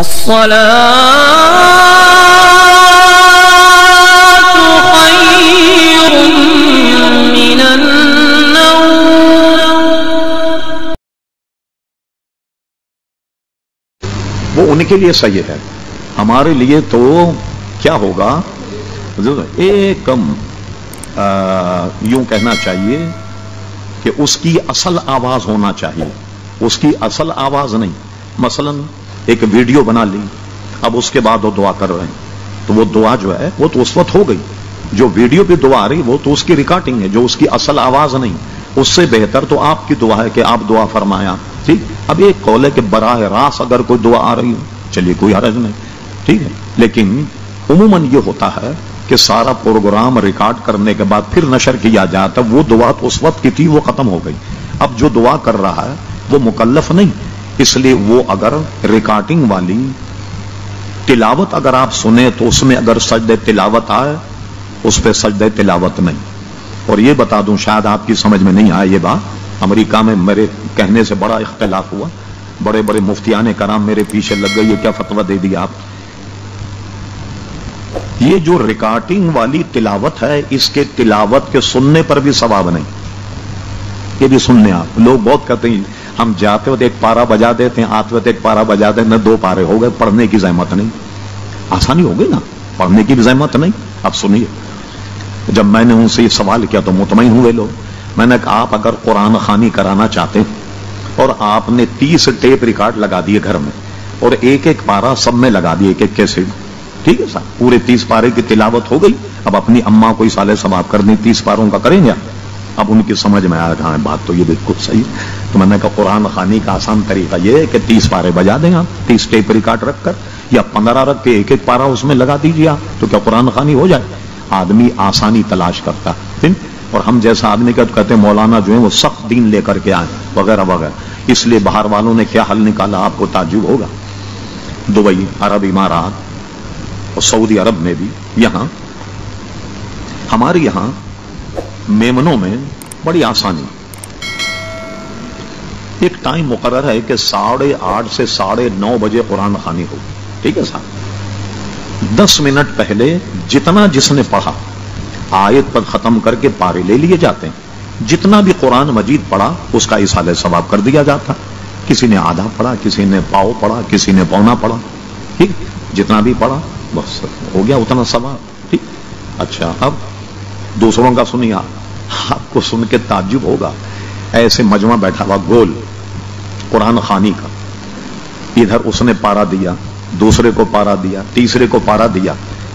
الصلاة خير من النوم. وہ ان کے لیے صحیح ہے، ہمارے لیے تو کیا ہوگا؟ ایک یوں کہنا چاہیے کہ اس کی اصل آواز ہونا چاہیے، اس کی اصل آواز نہیں. مثلا ایک ویڈیو بنا لی، اب اس کے بعد وہ دعا کر رہے ہیں، تو وہ دعا جو ہے وہ تو اس وقت ہو گئی. جو ویڈیو پہ دعا آ رہی وہ تو اس کی ریکارڈنگ ہے، جو اس کی اصل آواز نہیں. اس سے بہتر تو آپ کی دعا ہے کہ آپ دعا فرمایا. ٹھیک، اب ایک قول ہے کہ براہ راست اگر کوئی دعا آ رہی ہو چلیے کوئی حرج نہیں، ٹھیک ہے. لیکن عموماً یہ ہوتا ہے کہ سارا پروگرام ریکارڈ کرنے کے بعد پھر نشر کیا جاتا، وہ دعا تو اس وقت کی تھی وہ ختم ہو گئی. اب جو دعا کر رہا ہے وہ مکلف نہیں، اس لیے وہ اگر ریکارڈنگ والی تلاوت اگر آپ سنیں تو اس میں اگر سجدہ تلاوت آئے اس پہ سجدہ تلاوت نہیں. اور یہ بتا دوں، شاید آپ کی سمجھ میں نہیں آئے یہ بات، امریکہ میں میرے کہنے سے بڑا اختلاف ہوا، بڑے بڑے مفتیان کرام میرے پیچھے لگ گئے، یہ کیا فتویٰ دے دیا آپ. یہ جو ریکارڈنگ والی تلاوت ہے اس کے تلاوت کے سننے پر بھی ثواب نہیں. یہ بھی سننے آپ لوگ بہت کہتے ہیں ہم جاتے وقت ایک پارا بجا دیتے ہیں، آتے وقت ایک پارا بجا دیتے ہیں، 2 پارے ہو گئے، پڑھنے کی زحمت نہیں. آسانی ہو گئی نا، پڑھنے کی بھی زحمت نہیں. اب سنیے، جب میں نے ان سے یہ سوال کیا تو مطمئن ہوئے لوگ. میں نے کہا آپ اگر قرآن خوانی کرانا چاہتے ہیں اور آپ نے 30 ٹیپ ریکارڈ لگا دیے گھر میں اور ایک ایک پارا سب میں لگا دیے، ایک ایک کیسے، ٹھیک ہے صاحب، پورے 30 پارے کی تلاوت ہو گئی. اب اپنی اماں کو سالے ثواب کر دیں، 30 پاروں کا کریں گے. اب ان کی سمجھ میں آیا کہاں بات تو یہ بالکل صحیح. تو میں نے کہا قرآن خوانی کا آسان طریقہ یہ ہے کہ 30 پارے بجا دیں آپ، 30 ٹیپ ریکارڈ رکھ کر یا 15 رکھ کے ایک ایک پارا اس میں لگا دیجیے آپ، تو کیا قرآن خوانی ہو جائے. آدمی آسانی تلاش کرتا ہے، اور ہم جیسا آدمی کا تو کہتے ہیں مولانا جو ہے وہ سخت دین لے کر کے آئے وغیرہ وغیرہ. اس لیے باہر والوں نے کیا حل نکالا آپ کو تعجب ہوگا. دبئی، عرب امارات اور سعودی عرب میں بھی، یہاں ہمارے یہاں میمنوں میں بڑی آسانی، ایک ٹائم مقرر ہے کہ 8:30 سے 9:30 بجے قرآن خوانی ہو. ٹھیک ہے صاحب، 10 منٹ پہلے جتنا جس نے پڑھا آیت پر ختم کر کے پارے لے لیے جاتے ہیں. جتنا بھی قرآن مجید پڑھا اس کا اصالہ ثواب کر دیا جاتا. کسی نے آدھا پڑھا، کسی نے پاؤ پڑھا، کسی نے پونا پڑھا. ٹھیک، جتنا بھی پڑھا بس ہو گیا اتنا ثواب. ٹھیک، اچھا اب دوسروں کا سنیے. آپ کو سن کے تعجب ہوگا، ایسے مجمع بیٹھا ہوا گول قرآن خوانی کا، ادھر اس نے پارا دیا، دوسرے کو پارا دیا، تیسرے کو پارا دیا،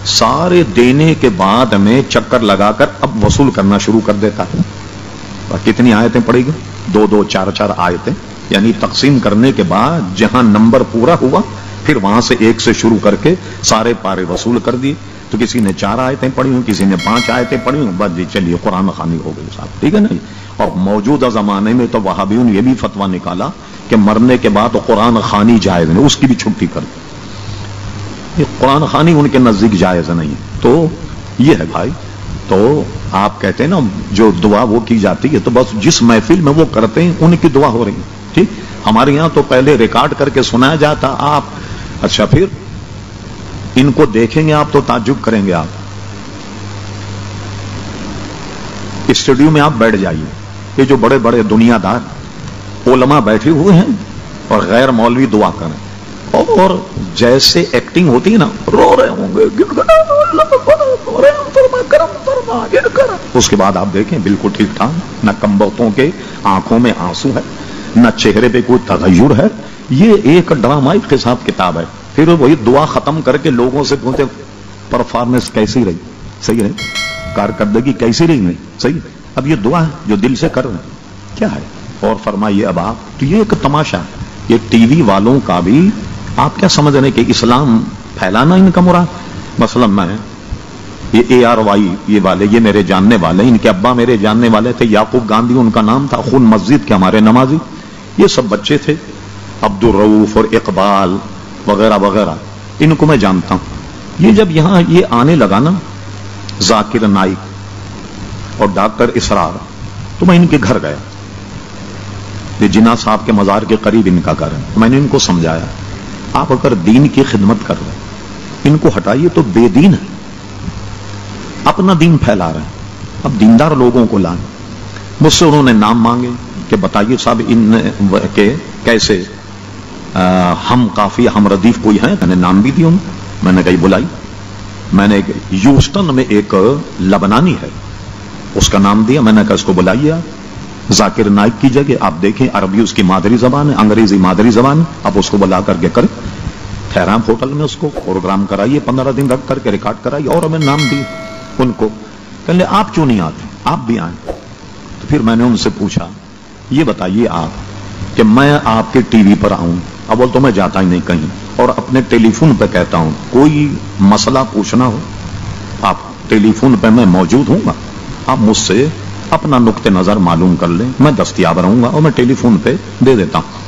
سارے دینے کے بعد میں چکر لگا کر اب وصول کرنا شروع کر دیتا ہے. کتنی آیتیں پڑے گی؟ 2 4 آیتیں، یعنی تقسیم کرنے کے بعد جہاں نمبر پورا ہوا پھر وہاں سے 1 سے شروع کر کے سارے پارے وصول کر دیے. تو کسی نے 4 آیتیں پڑھی ہوں، کسی نے 5 آیتیں پڑھی ہوں، بس جی چلیے قرآن خوانی ہو گئی صاحب. ٹھیک ہے نا. اور موجودہ زمانے میں تو وہابیوں نے یہ بھی فتویٰ نکالا کہ مرنے کے بعد قرآن خوانی جائز نہیں، اس کی بھی چھٹی کر دی. یہ قرآن خوانی ان کے نزدیک جائز نہیں. تو یہ ہے بھائی، تو آپ کہتے ہیں نا جو دعا وہ کی جاتی ہے، تو بس جس محفل میں وہ کرتے ہیں ان کی دعا ہو رہی ہے. ٹھیک، ہمارے یہاں تو پہلے ریکارڈ کر کے سنایا جاتا. آپ اچھا پھر ان کو دیکھیں گے آپ تو تعجب کریں گے. آپ اسٹوڈیو میں آپ بیٹھ جائیے، یہ جو بڑے بڑے دنیا دار علماء بیٹھے ہوئے ہیں اور غیر مولوی دعا کریں، اور جیسے ایکٹنگ ہوتی ہے نا، رو رہے ہوں گے، اس کے بعد آپ دیکھیں بالکل ٹھیک ٹھاک، نہ کمبختوں کے آنکھوں میں آنسو ہے، نہ چہرے پہ کوئی تغیر ہے. یہ ایک ڈرامائی حساب کتاب ہے. پھر وہی دعا ختم کر کے لوگوں سے پوچھتے پرفارمنس کیسی رہی؟ صحیح رہی؟ کارکردگی کیسی رہی؟ نہیں صحیح. اب یہ دعا ہے جو دل سے کر رہے ہیں، کیا ہے؟ اور فرمائیے اب آپ، تو یہ ایک تماشا ہے. یہ ٹی وی والوں کا بھی آپ کیا سمجھ رہے ہیں کہ اسلام پھیلانا ان کا مراد؟ مثلا میں یہ ARY یہ والے، یہ میرے جاننے والے، ان کے ابا میرے جاننے والے تھے، یعقوب گاندھی ان کا نام تھا، خون مسجد کے ہمارے نمازی، یہ سب بچے تھے، عبدالرؤف اور اقبال وغیرہ وغیرہ، ان کو میں جانتا ہوں. یہ جب یہاں یہ آنے لگا نا ذاکر نائک اور ڈاکٹر اسرار، تو میں ان کے گھر گیا. یہ جناح صاحب کے مزار کے قریب ان کا گھر ہے. میں نے ان کو سمجھایا آپ اگر دین کی خدمت کر رہے ہیں ان کو ہٹائیے تو بے دین ہے، اپنا دین پھیلا رہے ہیں. اب دیندار لوگوں کو لائیں. مجھ سے انہوں نے نام مانگے کہ بتائیے صاحب ان کے کیسے ہم کافی ہم ردیف کوئی ہیں. میں نے نام بھی دیا میں نے کہیں بلائی. میں نے یوسٹن میں ایک لبنانی ہے اس کا نام دیا. میں نے کہا اس کو بلائیے آپ ذاکر نائک کی جگہ. آپ دیکھیں عربی اس کی مادری زبان ہے، انگریزی مادری زبان ہے. آپ اس کو بلا کر کے کریں ٹھہرام ہوٹل میں اس کو پروگرام کرائیے 15 دن رکھ کر کے ریکارڈ کرائیے. اور ہمیں نام دی ان کو کہنے آپ کیوں نہیں آتے آپ بھی آئیں. تو پھر میں نے ان سے پوچھا یہ بتائیے آپ کہ میں آپ کے ٹی وی پر آؤں. اب بول تو میں جاتا ہی نہیں کہیں اور اپنے ٹیلی فون پہ کہتا ہوں کوئی مسئلہ پوچھنا ہو آپ ٹیلی فون پہ میں موجود ہوں گا. آپ مجھ سے اپنا نقطہ نظر معلوم کر لیں میں دستیاب رہوں گا اور میں ٹیلی فون پہ دے دیتا ہوں.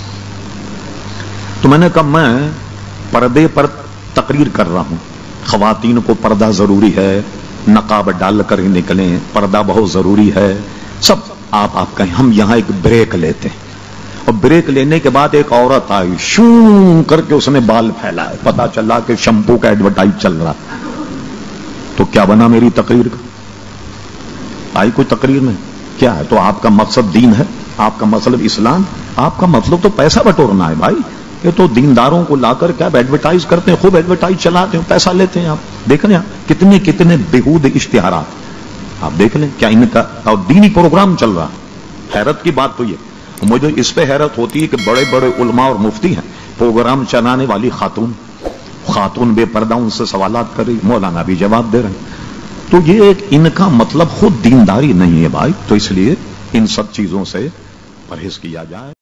تو میں نے کہا میں پردے پر تقریر کر رہا ہوں. خواتین کو پردہ ضروری ہے، نقاب ڈال کر ہی نکلیں، پردہ بہت ضروری ہے سب. آپ کہیں ہم یہاں ایک بریک لیتے ہیں اور بریک لینے کے بعد ایک عورت آئی شوں کر کے اس نے بال پھیلائے. پتا چلا کہ شیمپو کا ایڈورٹائز چل رہا. تو کیا بنا میری تقریر کا؟ آئی کوئی تقریر میں کیا ہے؟ تو آپ کا مقصد دین ہے، آپ کا مطلب اسلام، آپ کا مطلب تو پیسہ بٹورنا ہے بھائی. یہ تو دینداروں کو لا کر کیا ایڈورٹائز کرتے ہیں، خوب ایڈورٹائز چلاتے ہیں، پیسہ لیتے ہیں. آپ دیکھ لیں کتنے کتنے بےہود اشتہارات آپ دیکھ لیں کیا ان کا اور دینی پروگرام چل رہا. حیرت کی بات تو یہ مجھے اس پہ حیرت ہوتی ہے کہ بڑے بڑے علماء اور مفتی ہیں پروگرام چلانے والی خاتون بے پردہ ان سے سوالات کر رہی، مولانا بھی جواب دے رہے ہیں. تو یہ ایک ان کا مطلب خود دینداری نہیں ہے بھائی. تو اس لیے ان سب چیزوں سے پرہیز کیا جائے.